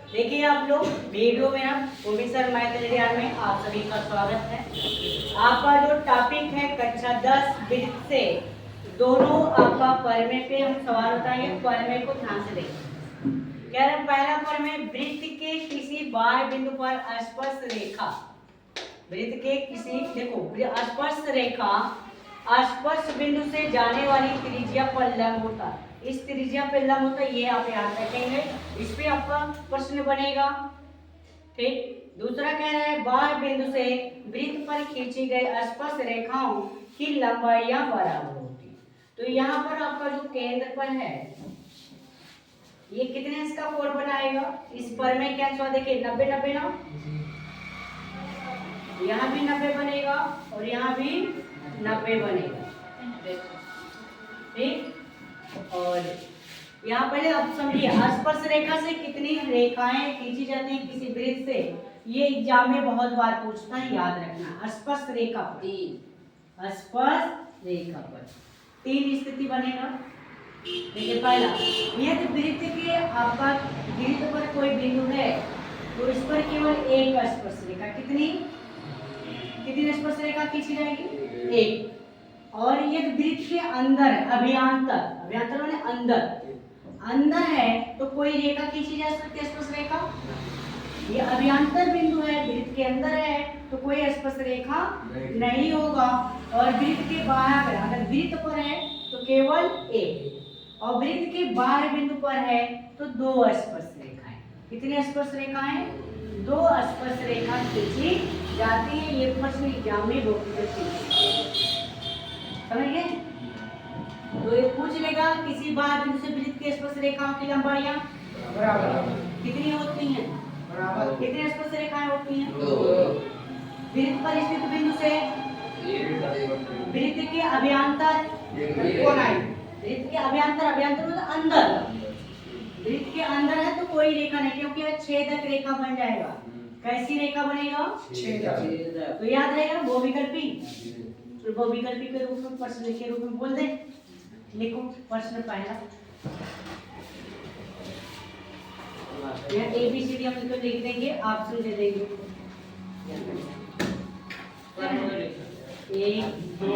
देखिए आप लोग वीडियो में आप प्रोफेसर मैथ में आप सभी का स्वागत है। आपका जो टॉपिक है कक्षा 10 वृत्त से दोनों आपका परमे पे हम सवाल बताएंगे। परमे को ध्यान से देखिए। कह रहे पहला परमे वृत्त के किसी बाह्य बिंदु पर स्पर्श रेखा, वृत्त के किसी देखो स्पर्श रेखा स्पर्श बिंदु से जाने वाली त्रिज्या पर लंब होता है। इस त्रिज्या पे लंब होता है, ये आप याद रखेंगे। इस पे आपका प्रश्न बनेगा। ठीक, दूसरा कह रहा है बाह्य बिंदु से वृत्त पर खींची गई स्पर्श रेखाओं की लंबाइयां बराबर होती। तो यहाँ पर आपका जो केंद्र पर है ये कितने इसका कोण बनाएगा? इस पर में क्या हुआ देखिए 90 90 ना, यहाँ भी 90 बनेगा और यहाँ भी 90 बनेगा। ठीक, और यहाँ पहले आप समझिए स्पर्श रेखा से कितनी रेखाएं खींची जाती हैं किसी वृत्त से। ये एग्जाम में बहुत बार पूछता है, याद रखना। स्पर्श रेखा पर, स्पर्श रेखा पर 3 स्थिति बनेगा। देखिए पहला, यदि वृत्त के आपका वृत्त पर कोई बिंदु है तो इस पर केवल एक स्पर्श रेखा, कितनी स्पर्श रेखा खींची जाएगी? एक। और यदि वृत्त के अंदर अभ्यंतर माने अंदर है तो कोई रेखा खींची जा सकती है, स्पर्श रेखा। ये अभ्यंतर बिंदु है, वृत्त के अंदर है तो कोई स्पर्श रेखा नहीं होगा। और वृत्त के बाहर अगर वृत्त पर है तो केवल एक, और वृत्त के बाहर बिंदु पर है तो 2 स्पर्श रेखाएं। कितनी स्पर्श रेखाएं? 2 स्पर्श रेखा खींची जाती है। ये प्रश्न एग्जाम में बहुत समझ गए? तो ये पूछ लेगा किसी बाह्य बिंदु से वृत्त के स्पर्श रेखाओं की लंबाइयां बराबर कितनी होती हैं? बराबर। कितनी स्पर्श रेखाएं होती हैं? 2। वृत्त पर स्थित बिंदु से वृत्त के अभ्यंतर कौन आई? वृत्त के अभ्यंतर मतलब अंदर। वृत्त के अंदर है तो कोई रेखा नहीं, क्योंकि वह छेदक रेखा बन जाएगा। कैसी रेखा बनेगा? छेदक। तो याद रहेगा बहुविकल्पी। तो बहुविकल्पी के रूप में प्रश्न के रूप में बोल दे। लिखो प्रश्न पहला, ABCD हम इसको लिख देंगे, ऑप्शन दे देंगे 1 2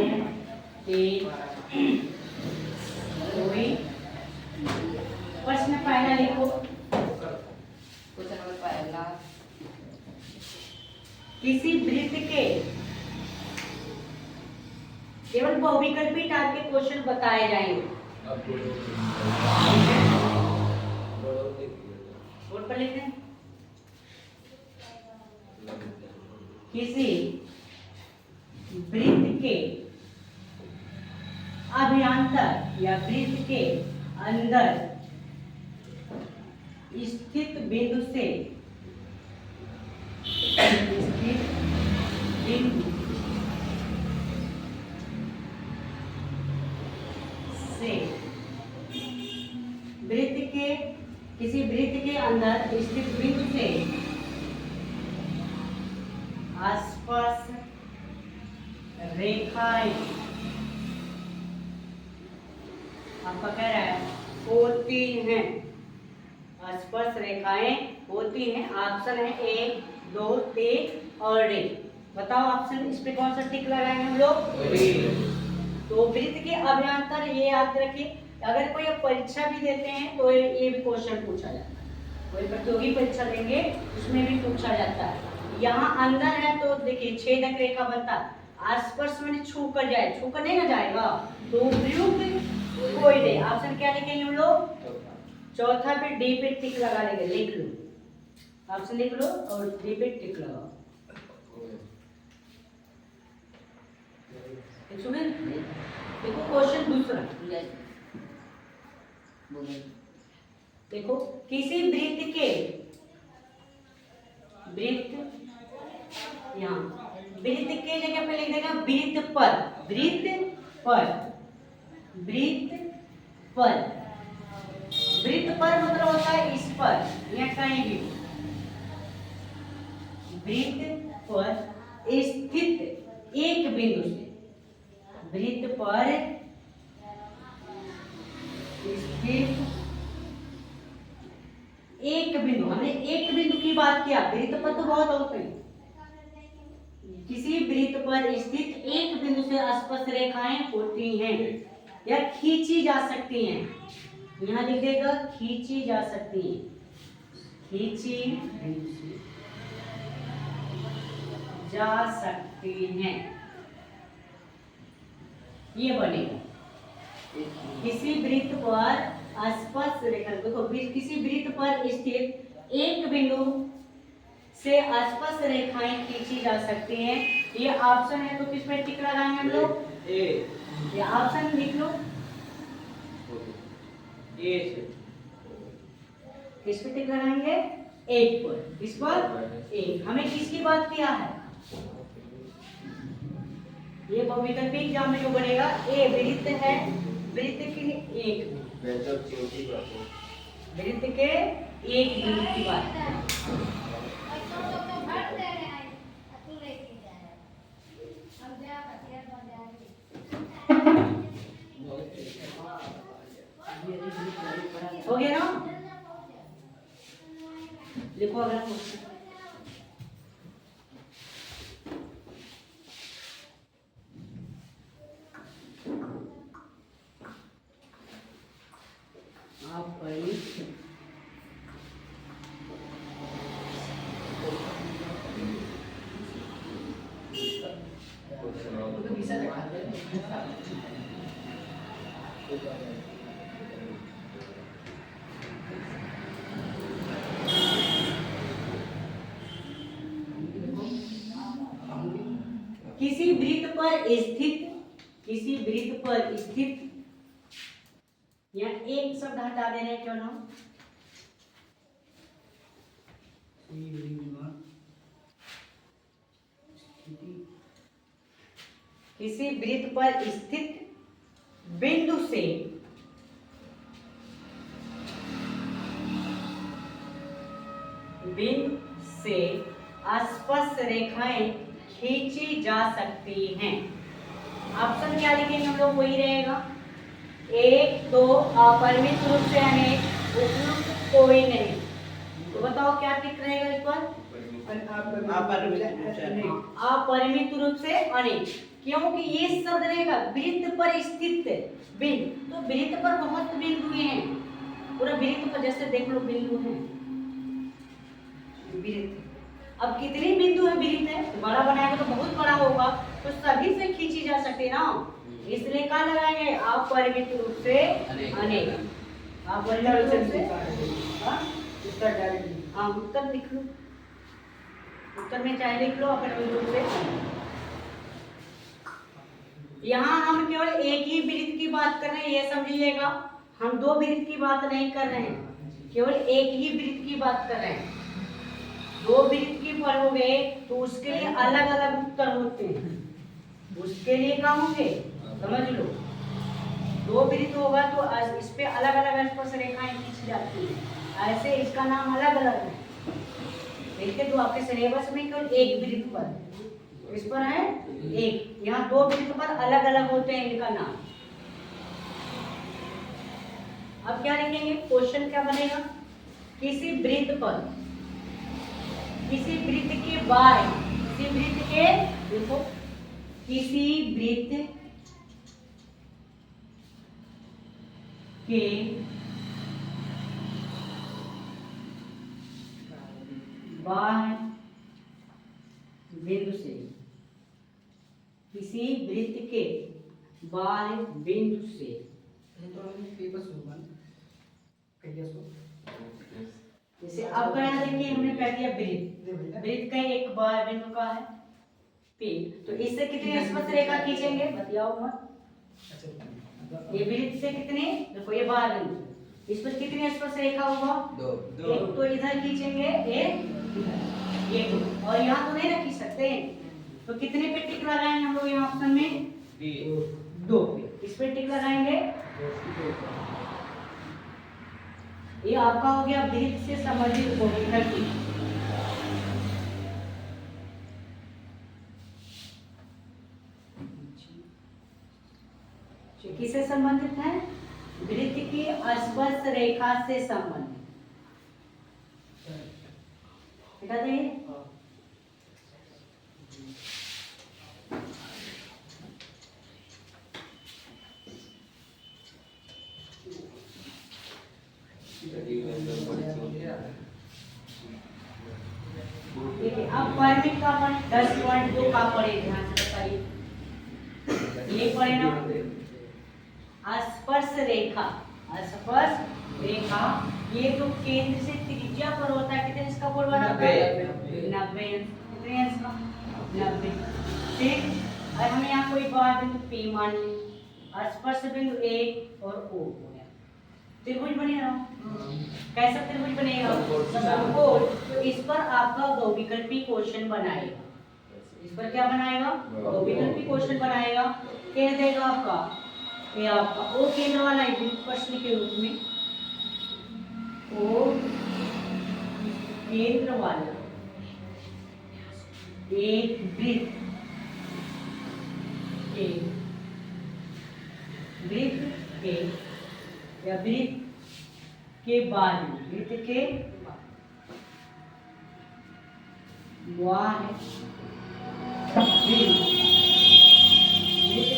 3 प्रश्न पहला लिखो। क्वेश्चन नंबर पहला, किसी वृत्त के केवल बहुविकल्पी टाइप के क्वेश्चन बताए जाएंगे। बोर्ड पर लिख दें। किसी वृत्त के अभ्यंतर या वृत्त के अंदर स्थित बिंदु से वृत्त के किसी वृत्त के अंदर स्थित बिंदु से स्पर्श रेखाएं आपका कह रहा है होती हैं। स्पर्श रेखाएं होती हैं। ऑप्शन है 1 2 3 और डी। बताओ ऑप्शन, इस पे कौन सा टिक लगाएंगे हम लोग? तो वृत्त के अभ्यंतर, ये याद रखिए। अगर कोई परीक्षा भी देते हैं तो ये भी क्वेश्चन पूछा जाता है। कोई प्रतियोगी परीक्षा देंगे उसमें भी पूछा जाता है। यहाँ अंदर है तो देखिए छेदक रेखा बनता है। स्पर्श में छू कर जाए, छू कर नहीं ना जाएगा तो प्रयुक्त कोई नहीं। ऑप्शन क्या लिखेंगे हम लोग? चौथा पे डी पे टिक लगा लेंगे। लिख लो, ऑप्शन लिख लो और डी पे टिक लगाओ। देखो क्वेश्चन दूसरा, देखो किसी वृत्त के यहाँ वृत्त के जगह पे लिख देगा वृत्त पर। वृत्त पर मतलब होता है इस पर या कहीं भी। वृत्त पर स्थित एक बिंदु से, वृत्त पर स्थित एक बिंदु, हमने एक बिंदु की बात किया, वृत्त पर तो बहुत होते हैं। किसी वृत्त पर स्थित एक बिंदु से स्पर्श रेखाएं होती हैं या खींची जा सकती हैं। यहाँ लिख देगा खींची जा सकती हैं, खींची जा सकती हैं, ये बनेगा। किसी वृत्त पर स्पर्श रेखा, देखो किसी वृत्त पर स्थित एक बिंदु से स्पर्श रेखाएं खींची जा सकती हैं, ये ऑप्शन है। तो किस पे टिक लगाएंगे हम लोग? ए। ये ऑप्शन लिख लो, ए। किस पे टिक लगाएंगे? एक पर। किस पर? एक। हमें किसकी बात किया है? ये बहुविकल्पी एग्जाम में जो बनेगा, ए वृत्त है, वृत्त के लिए एक, वृत्त के एक बिंदु की बात है। हो गया ना? लिखो अगला क्वेश्चन। आप पढ़िए। किसी वृत्त पर स्थित, किसी वृत्त पर स्थित, या एक शब्द हटा दे रहे हैं क्यों ना? किसी वृत्त पर स्थित बिंदु से स्पर्श रेखाएं खींची जा सकती हैं। ऑप्शन क्या लिखेंगे हम लोग? वही रहेगा, एक, दो, अपरिमित रूप से अनेक, उपयुक्त कोई नहीं। तो बताओ क्या टिक रहेगा इस पर? अपरिमित रूप से अनेक, क्योंकि ये शब्द रहेगा वृत्त पर स्थित बिंदु। तो वृत्त पर बहुत बिंदु हैं, पूरा वृत्त पर जैसे देख लो बिंदु हैं, वृत्त। अब कितने बिंदु है वृत्त है? बड़ा बनाएगा तो बहुत बड़ा होगा, तो सभी से खींची जा सकती है ना, इसलिए कहाँ लगाएंगे? अपरिमित रूप से अनेक। अपरिमित रूप से उत्तर डालेंगे। हाँ, उत्तर लिख लो, उत्तर में चाहे लिख लो अपरिमित रूप से। यहाँ हम केवल एक ही वृत्त की बात कर रहे हैं, ये समझिएगा। हम दो वृत्त की बात नहीं कर रहे हैं, केवल एक ही वृत्त की बात कर रहे हैं। दो वृत्त की पढ़ोगे तो उसके लिए अलग अलग उत्तर होते हैं, उसके लिए क्या होंगे समझ लो। दो वृत्त होगा तो इस पे अलग अलग स्पर्श रेखाएं खींची जाती हैं, ऐसे इसका नाम अलग अलग है। देखते तो आपके सिलेबस में केवल एक वृत्त पर, इस पर है एक, यहाँ दो वृत्त पर अलग अलग होते हैं इनका नाम। अब क्या लिखेंगे? क्वेश्चन क्या बनेगा? किसी वृत्त पर, किसी वृत्त के बाएं, किसी वृत्त के, देखो किसी वृत्त के बाएं बिंदु से, किसी वृत्त के बाएं बिंदु से, जैसे अब क्या देखिए हमने कह दिया वृत्त, वृत्त का एक बाएं बिंदु का है P, तो इससे कितने स्पर्श रेखा खींचेंगे बताओ मत? ये वृत्त से कितने, देखो ये बाएं बिंदु, इस पर कितने स्पर्श रेखा होगा? दो। एक तो इधर खींचेंगे, एक इधर, ये दो, और यहाँ तो नहीं ना खींच सकते, तो कितने पे टिक लगाएंगे हम लोग यहाँ ऑप्शन में? दो पे। इस पे टिक लगाएंगे, ये आपका हो गया वृत्त से संबंधित बहुविकल्पी। किससे संबंधित है? वृत्त की स्पर्श रेखा से संबंधित। दिखा देंगे। देखिए अब परिमित का अपन 10.2 का पढ़े, ध्यान से बताइए। ये पढ़े ना, स्पर्श रेखा, स्पर्श रेखा ये तो केंद्र से त्रिज्या पर होता है, कितने इसका कोण बनाता है 90, कितने इसका 90। ठीक, और हमें यहाँ कोई बात बिंदु P मान लें, स्पर्श बिंदु A और O हो गया, त्रिभुज बनेगा। कैसा त्रिभुज बनेगा, समकोण। तो इस पर आपका बहुविकल्पी क्वेश्चन बनाएगा, इस पर क्या बनाएगा, बहुविकल्पी क्वेश्चन बनाएगा। कह देगा आपका ये आपका ओ केंद्र वाला एक प्रश्न के रूप में, ओ केंद्र वाला एक वृत्त के या वृत्त के बारे में, वृत्त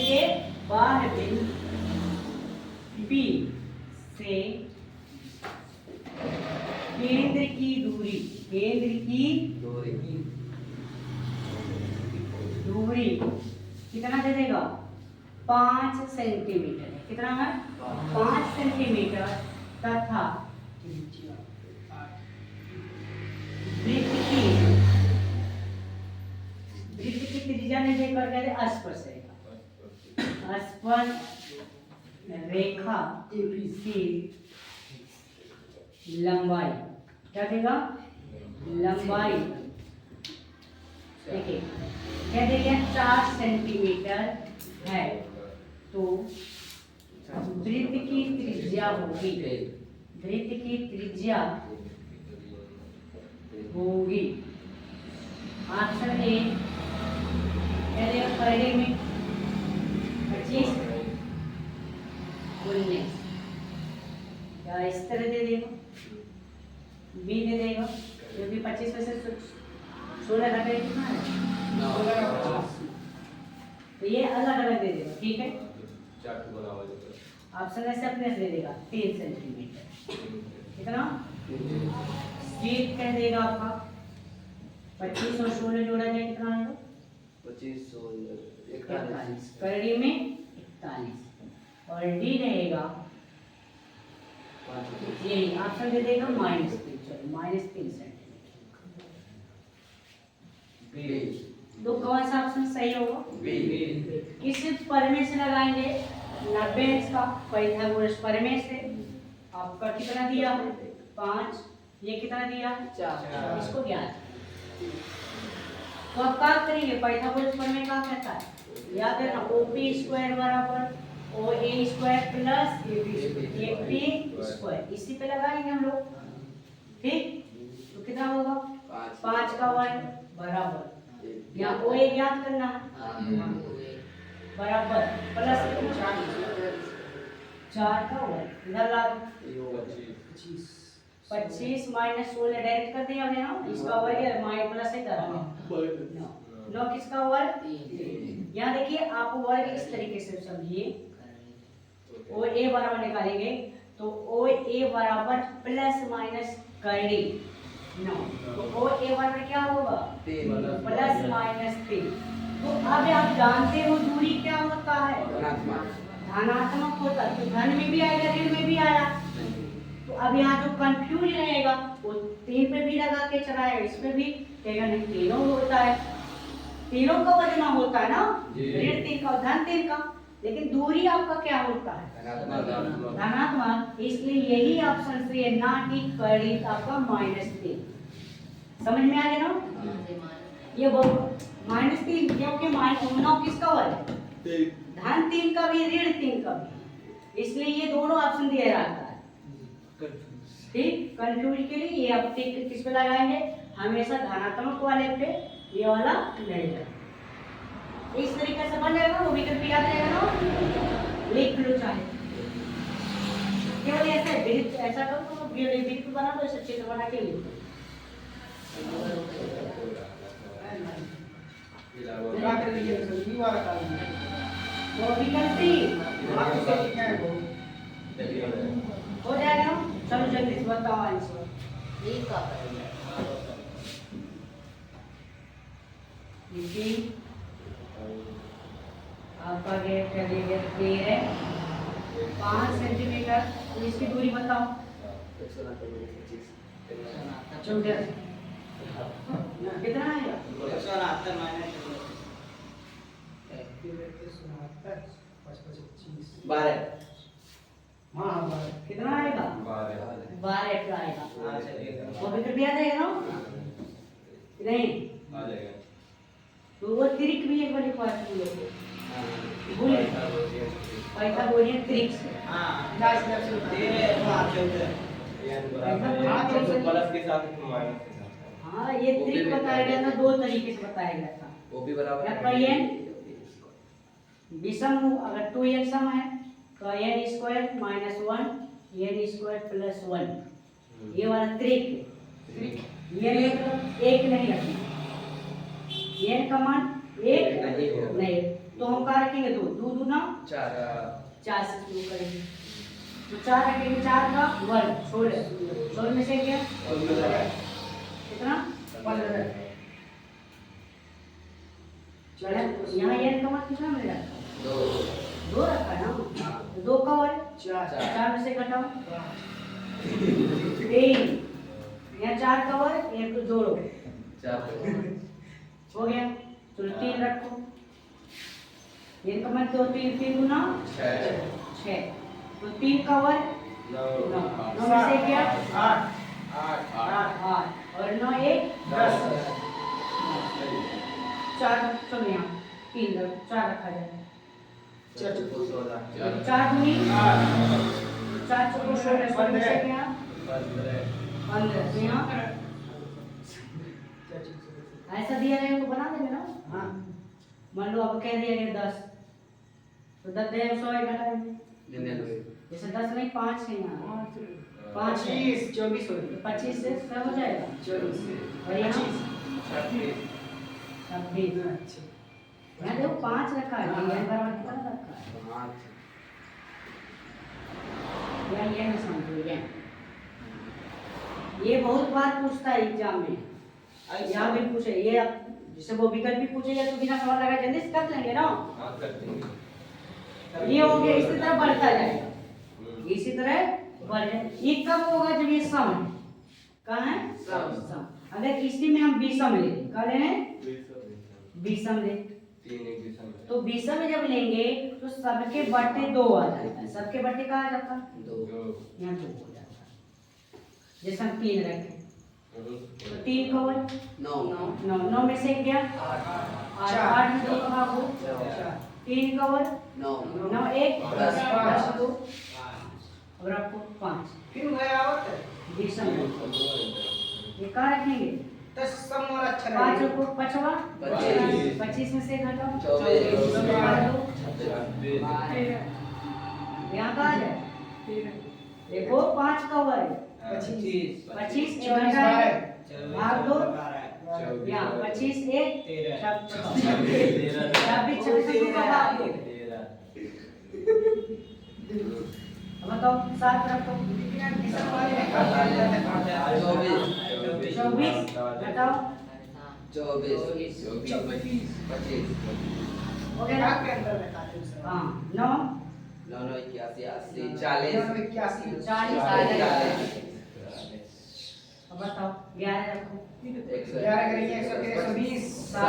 के बाह्य बिंदु P से केंद्र की दूरी कितना दे देगा, 5 सेंटीमीटर है। कितना है, 5 सेंटीमीटर तथा वृत्त की त्रिज्या ने देकर कहते स्पर्श रेखा की लंबाई, क्या देगा, लंबाई देखिए क्या देगा 4 सेंटीमीटर है, तो वृत्त की त्रिज्या होगी ऑप्शन ए, क्या देगा पहले में 25 19, या इस तरह दे देगा, बी दे देगा, क्योंकि 25 में से 16 घटे कितना है, तो ये अलग अलग दे देगा। ठीक है, ऑप्शन ऐसे अपने से दे देगा 3 सेंटीमीटर, कितना स्ट्रेट कह देगा आपका 25 और 16 जोड़ा जाए कितना आएगा, 25 और 41, करड़ी में 41, और डी रहेगा ये ऑप्शन दे देगा -3 सेंटीमीटर। तो कौन सा ऑप्शन सही होगा, किस परिमेय से लगाएंगे, 90 का पाइथागोरस परिमेय से। आपका कितना दिया 5, ये कितना दिया 4, इसको ज्ञात। तो अब क्या करेंगे, पाइथागोरस प्रमेय क्या कहता है, याद है ना, OP² बराबर OA² प्लस AP², इसी पे लगाएंगे हम लोग। ठीक, तो कितना होगा 5 का वर्ग बराबर, यहाँ OA ज्ञात करना है, बराबर प्लस 4 का वर्ग, इधर ला 25 माइनस 16 डायरेक्ट कर दिया हमने ना, इसका वर्ग है माइनस प्लस है कर 9 किसका वर्ग, यहाँ देखिए आप वर्ग इस तरीके से समझिए, OA बराबर निकालेंगे तो OA बराबर प्लस माइनस करड़ी 9, तो OA बराबर क्या होगा प्लस माइनस 3। तो अब आप जानते हो दूरी क्या होता है, धनात्मक होता है, तो धन में भी आएगा ऋण में भी आया। तो अब यहाँ जो कंफ्यूज रहेगा वो 3 पे भी लगा के चलाएगा, इसमें भी कहेगा नहीं तीनों होता है, तीनों का वजन होता है ना, ऋण 3 का धन 3 का, लेकिन दूरी आपका क्या होता है धनात्मक, इसलिए यही ऑप्शन से ना कि कड़ी आपका -3। समझ में आ गया ना, ये -3 क्योंकि -9 किसका वर्ग, धन 3 का भी ऋण 3 का भी, इसलिए ये दोनों ऑप्शन दिया जाता है। ठीक, कंफ्यूज के लिए ये आप किस पे लगाएंगे, हमेशा धनात्मक वाले पे ये वाला रहेगा। इस तरीके से बन जाएगा, वो विकल्प याद रहेगा ना, लिख लो चाहे केवल ऐसा वृत्त ऐसा करो तो वृत्त बना दो, ऐसा चित्र बना के लिख दो। वो विकल्प हो जाएगा। चलो जल्दी से बताओ आंसर। देखिए आपका गेट चलिए क्लियर है 5 सेंटीमीटर। तो इसकी दूरी बताओ। चौदह कितना आएगा? 12 कितना आएगा? 12 का आएगा। वो भी कर दिया जाएगा ना? नहीं तो वो त्रिक भी एक बड़ी पार्ट है। भूल पाइथागोरियन त्रिक हाँ ये त्रिक बताया गया था, 2 तरीके से बताया गया था। वो भी बराबर या तो n विषम हो, अगर 2n सम है तो n square minus 1 n square plus 1 ये वाला त्रिक है। ये मतलब एक नहीं रखना, n का मान एक नहीं तो हम क्या रखेंगे? 2 2 दूना 4 से शुरू करेंगे तो 4 रखेंगे। 4 का 1 16 में से क्या कितना 15 यहाँ n का मान कितना मिलेगा? 2 रखा है ना तो 2 का 1 4 में से घटाओ 3 यहाँ 4 का 1 1 को जोड़ो हो गया। चलो 3 रखो n का मान 2 3 गुना 6 तो 3 का 1 9 में से क्या 8 और 9 1 10 4 चलो यहाँ 3 4 रखा जाए 4 दूनी 4 चौको 16 में से क्या 15 तो यहाँ ऐसा दिया रहेगा तो बना देंगे ना। हाँ मान लो अब कह दिया गया 10 तो 10 दे 100 घटाएंगे जैसे 10 नहीं 5 है यहाँ 5 24 हो 25 से क्या हो जाएगा 24 और यहाँ 26 यहाँ देखो 5 रखा है यहाँ बराबर कितना रखा है यहाँ ये ना समझो ये बहुत बार पूछता है एग्जाम में। यहाँ भी पूछे ये जैसे वो विकल्प भी पूछेगा तो बिना सवाल लगा जल्दी से कर लेंगे ना। ये हो गया इसी तरह बढ़ता जाएगा इसी तरह बढ़ जाए। ये कब होगा जब ये सम है। कहाँ है सम। अगर इसी में हम विषम ले क्या ले विषम ले तो विषम में जब लेंगे तो सबके बटे 2 आ जाता है। सबके बटे कहाँ आ जाता है 2 यहाँ 2 हो जाता है। जैसे हम 3 रखें तो 3 का 9 में से क्या 8 में 2 का भाग 3 का 9 1 10 2 और आपको 5 फिर गया आवत विषम ये कहाँ रखेंगे 10 सम वाला अच्छा 5 लगेगा। को 25 में से घटाओ 24 यहाँ कहाँ है देखो 5 का वर्ग 25 भाग 2 यहाँ 25 1 26 का भाग 2 बताओ 7 रखो 24 घटाओ 24 हो गया क्या के अंदर रखा है सर? हाँ 9 9 81 80 40 अब बताओ 11 रखो 11 करेंगे 120 60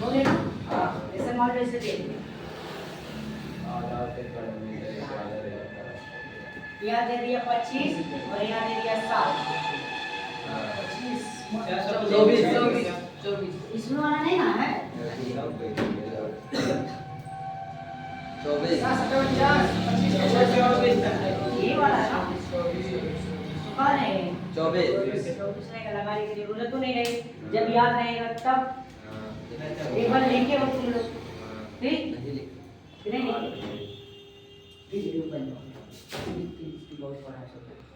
हो गया हाँ ऐसे मान लो इसे दे यहाँ दे दिया 25 और यहाँ दे दिया 7 इसमें वाला नहीं ना है 24 ये वाला ना कौन है 24 रहेगा लगाने की जरूरत तो नहीं रही जब याद रहेगा तब एक बार लेके और तुम लोग ठीक नहीं वीडियो बन बहुत बड़ा